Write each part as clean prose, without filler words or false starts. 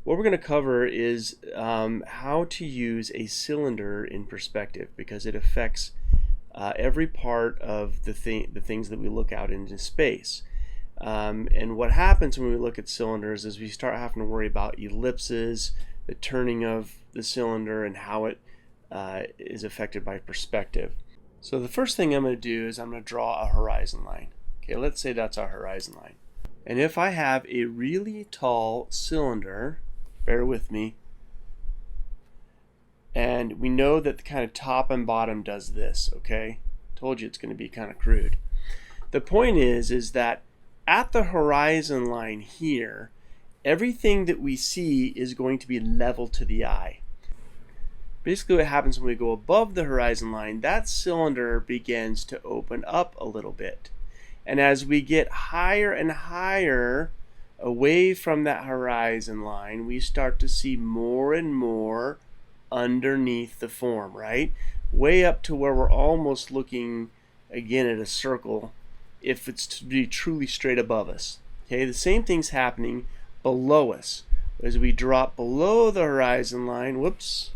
what we're going to cover is how to use a cylinder in perspective, because it affects every part of the things that we look out into space. And what happens when we look at cylinders is we start having to worry about ellipses, the turning of the cylinder, and how it is affected by perspective. So the first thing I'm going to do is I'm going to draw a horizon line. Okay, let's say that's our horizon line. And if I have a really tall cylinder, bear with me, and we know that the kind of top and bottom does this, okay? Told you it's going to be kind of crude. The point is that at the horizon line here, everything that we see is going to be level to the eye. Basically what happens when we go above the horizon line, that cylinder begins to open up a little bit. And as we get higher and higher away from that horizon line, we start to see more and more underneath the form, right? Way up to where we're almost looking again at a circle if it's to be truly straight above us. Okay, the same thing's happening below us. As we drop below the horizon line, whoops,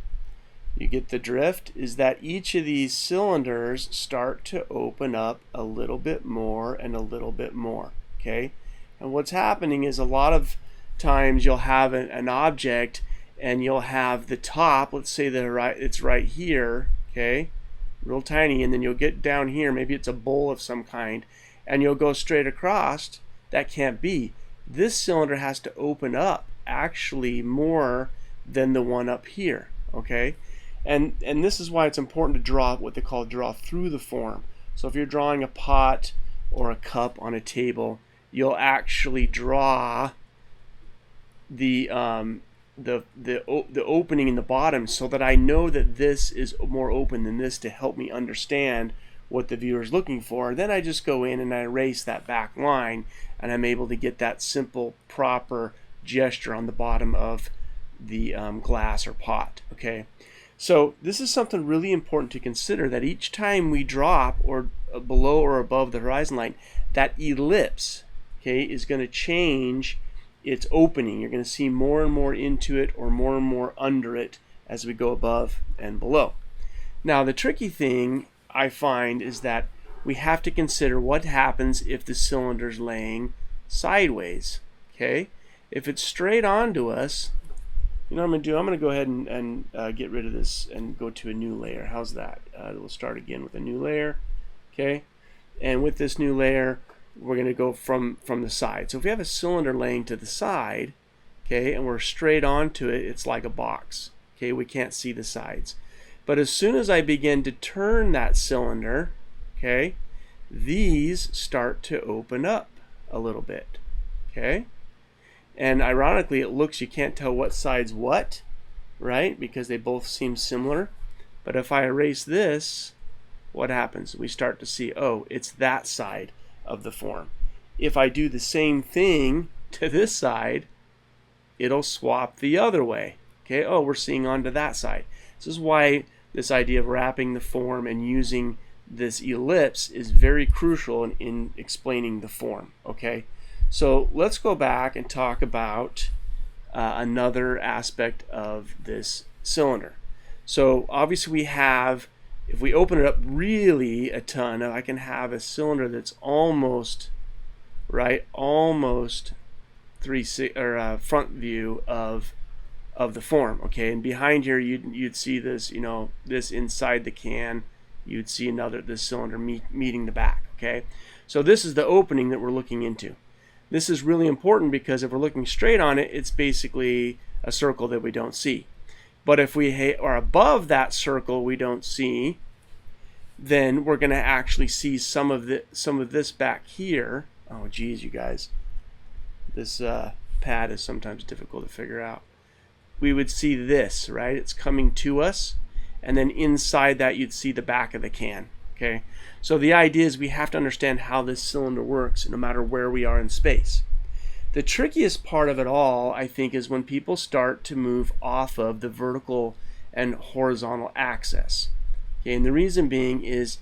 you get the drift, is that each of these cylinders start to open up a little bit more and a little bit more. Okay, and what's happening is a lot of times you'll have an object and you'll have the top, let's say it's right here, okay, real tiny, and then you'll get down here, maybe it's a bowl of some kind, and you'll go straight across. That can't be. This cylinder has to open up actually more than the one up here, okay? And this is why it's important to draw what they call draw through the form. So if you're drawing a pot or a cup on a table, you'll actually draw the opening in the bottom so that I know that this is more open than this to help me understand what the viewer is looking for. Then I just go in and I erase that back line, and I'm able to get that simple, proper gesture on the bottom of the glass or pot. Okay, so this is something really important to consider, that each time we drop or below or above the horizon line, that ellipse, okay, is going to change its opening. You're going to see more and more into it or more and more under it as we go above and below. Now the tricky thing I find is that we have to consider what happens if the cylinder's laying sideways. Okay, if it's straight onto us, you know what I'm going to do? I'm going to go ahead and get rid of this and go to a new layer. How's that? We'll start again with a new layer. Okay, and with this new layer, we're going to go from the side. So if we have a cylinder laying to the side, okay, and we're straight onto it, it's like a box. Okay, we can't see the sides. But as soon as I begin to turn that cylinder, okay, these start to open up a little bit. Okay, and ironically, it looks, you can't tell what side's what, right? Because they both seem similar. But if I erase this, what happens? We start to see, oh, it's that side of the form. If I do the same thing to this side, it'll swap the other way. Okay, oh, we're seeing onto that side. This is why this idea of wrapping the form and using this ellipse is very crucial in explaining the form. Okay, so let's go back and talk about another aspect of this cylinder. So obviously we have, if we open it up really a ton, I can have a cylinder that's almost, right, almost front view of the form. Okay, and behind here you'd see this, you know, this inside the can, you'd see this cylinder meeting the back. Okay, so this is the opening that we're looking into. This is really important because if we're looking straight on it, it's basically a circle that we don't see. But if we are above that circle we don't see, then we're going to actually see some of this back here. Oh geez, you guys, this pad is sometimes difficult to figure out. We would see this, right? It's coming to us, and then inside that you'd see the back of the can. Okay, so the idea is we have to understand how this cylinder works no matter where we are in space. The trickiest part of it all, I think, is when people start to move off of the vertical and horizontal axis. Okay, and the reason being is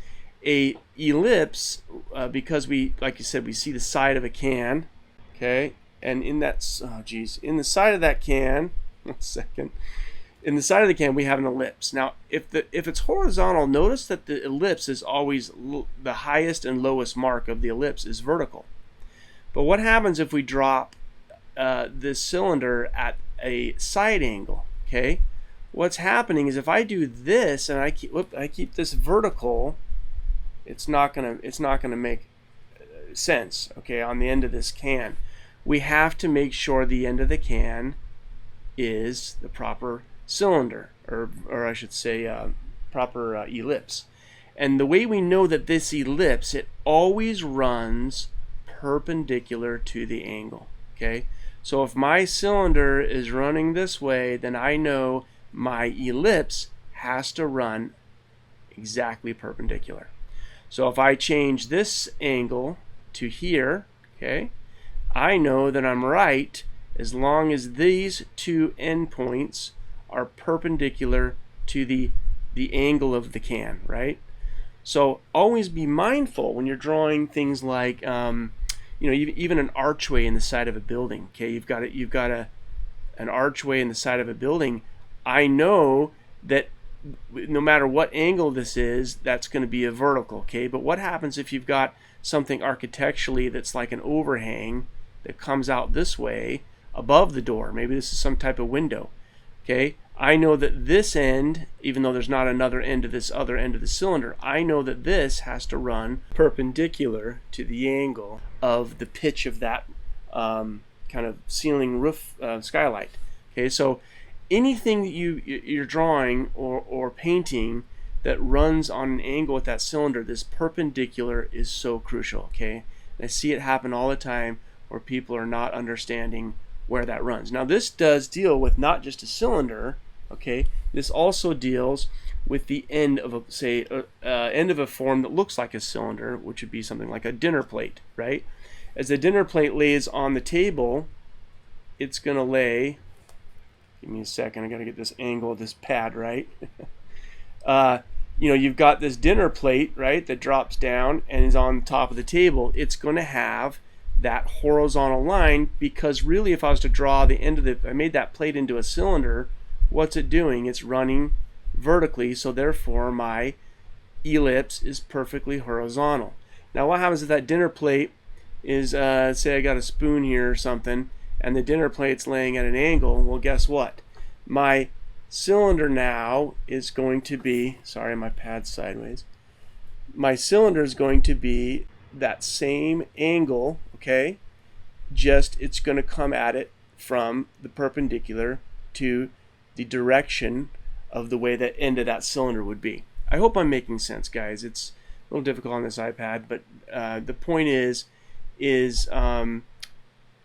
a ellipse, because we, like you said, we see the side of a can. Okay, and in that, in the side of that can, one second, in the side of the can we have an ellipse. Now if it's horizontal, notice that the ellipse is always the highest and lowest mark of the ellipse is vertical. But what happens if we drop this cylinder at a side angle? Okay, what's happening is if I do this and I keep this vertical, it's not gonna make sense. Okay, on the end of this can, we have to make sure the end of the can is the proper cylinder, or I should say proper ellipse. And the way we know that this ellipse, it always runs perpendicular to the angle. Okay, so if my cylinder is running this way, then I know my ellipse has to run exactly perpendicular. So if I change this angle to here, okay, I know that I'm right as long as these two endpoints are perpendicular to the angle of the can, right? So always be mindful when you're drawing things like even an archway in the side of a building. Okay, you've got an archway in the side of a building. I know that no matter what angle this is, that's going to be a vertical. Okay, but what happens if you've got something architecturally that's like an overhang that comes out this way above the door? Maybe this is some type of window. Okay, I know that this end, even though there's not another end to this other end of the cylinder, I know that this has to run perpendicular to the angle of the pitch of that kind of ceiling roof skylight. Okay, so anything that you're drawing or painting that runs on an angle with that cylinder, this perpendicular is so crucial. Okay, and I see it happen all the time where people are not understanding where that runs. Now this does deal with not just a cylinder. Okay, this also deals with the end of end of a form that looks like a cylinder, which would be something like a dinner plate, right? As the dinner plate lays on the table, it's going to lay. Give me a second. I got to get this angle of this pad right. You've got this dinner plate, right, that drops down and is on top of the table. It's going to have that horizontal line, because really if I was to draw the end of I made that plate into a cylinder, what's it doing? It's running vertically, so therefore my ellipse is perfectly horizontal. Now what happens if that dinner plate is, say I got a spoon here or something, and the dinner plate's laying at an angle? Well, guess what? My cylinder now is going to be, sorry, my pad's sideways. My cylinder is going to be that same angle, okay? Just it's going to come at it from the perpendicular to the direction of the way that end of that cylinder would be. I hope I'm making sense, guys. It's a little difficult on this iPad, but the point is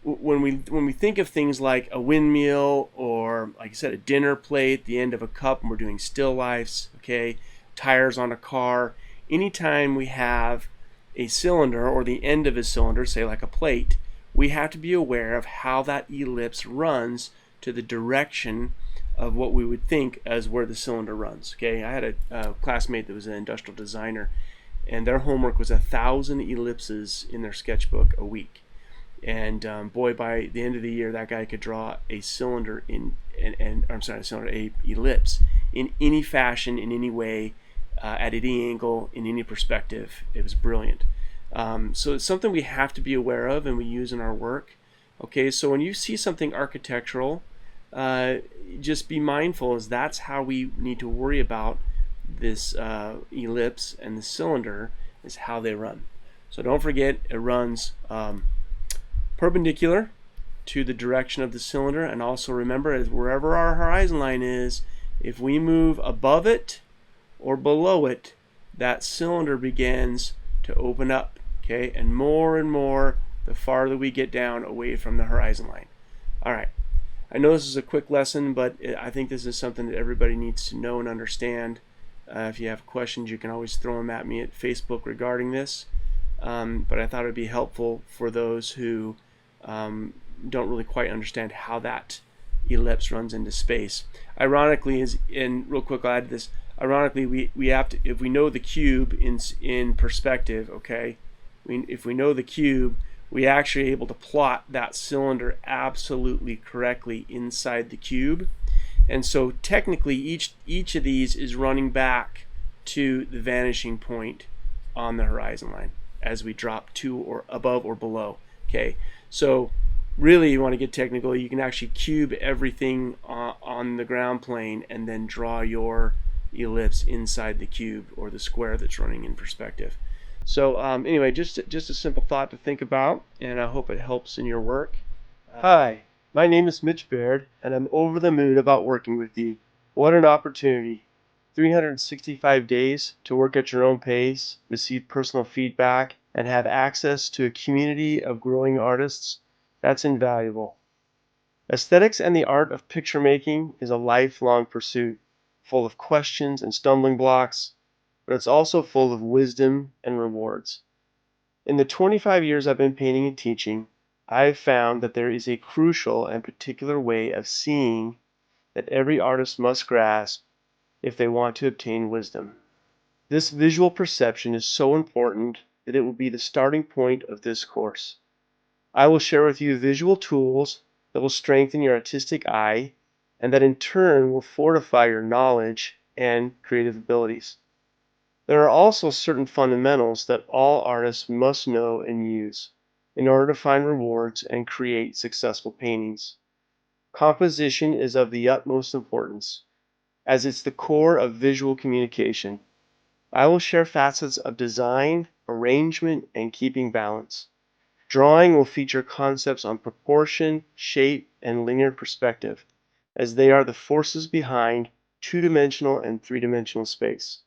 when we think of things like a windmill, or like I said, a dinner plate, the end of a cup, and we're doing still lifes, okay, tires on a car, anytime we have a cylinder or the end of a cylinder, say like a plate, we have to be aware of how that ellipse runs to the direction of what we would think as where the cylinder runs. Okay, I had a classmate that was an industrial designer, and their homework was 1,000 ellipses in their sketchbook a week. And boy, by the end of the year, that guy could draw a cylinder a ellipse in any fashion, in any way, at any angle, in any perspective. It was brilliant. So it's something we have to be aware of and we use in our work. Okay, so when you see something architectural, just be mindful, as that's how we need to worry about this ellipse and the cylinder, is how they run. So don't forget, it runs perpendicular to the direction of the cylinder, and also remember, as wherever our horizon line is, if we move above it or below it, that cylinder begins to open up, okay, and more the farther we get down away from the horizon line. All right, I know this is a quick lesson, but I think this is something that everybody needs to know and understand. If you have questions, you can always throw them at me at Facebook regarding this, but I thought it would be helpful for those who don't really quite understand how that ellipse runs into space. Ironically, real quick, I'll add this. Ironically, we have to, if we know the cube in perspective, okay, if we know the cube, we actually are able to plot that cylinder absolutely correctly inside the cube. And so technically each of these is running back to the vanishing point on the horizon line as we drop to or above or below. Okay, so really you want to get technical, you can actually cube everything on the ground plane and then draw your ellipse inside the cube or the square that's running in perspective. So anyway, just a simple thought to think about, and I hope it helps in your work. Hi, my name is Mitch Baird, and I'm over the moon about working with you. What an opportunity. 365 days to work at your own pace, receive personal feedback, and have access to a community of growing artists. That's invaluable. Aesthetics and the art of picture making is a lifelong pursuit, full of questions and stumbling blocks, but it's also full of wisdom and rewards. In the 25 years I've been painting and teaching, I've found that there is a crucial and particular way of seeing that every artist must grasp if they want to obtain wisdom. This visual perception is so important that it will be the starting point of this course. I will share with you visual tools that will strengthen your artistic eye and that in turn will fortify your knowledge and creative abilities. There are also certain fundamentals that all artists must know and use in order to find rewards and create successful paintings. Composition is of the utmost importance, as it's the core of visual communication. I will share facets of design, arrangement, and keeping balance. Drawing will feature concepts on proportion, shape, and linear perspective, as they are the forces behind two-dimensional and three-dimensional space.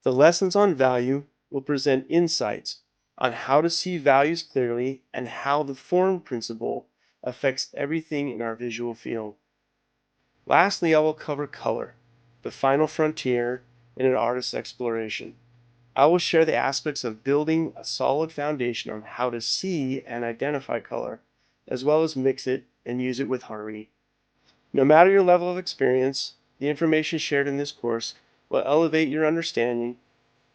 The lessons on value will present insights on how to see values clearly and how the form principle affects everything in our visual field. Lastly, I will cover color, the final frontier in an artist's exploration. I will share the aspects of building a solid foundation on how to see and identify color, as well as mix it and use it with harmony. No matter your level of experience, the information shared in this course will elevate your understanding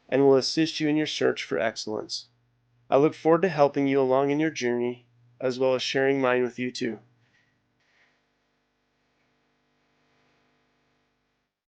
and will assist you in your search for excellence. I look forward to helping you along in your journey, as well as sharing mine with you too.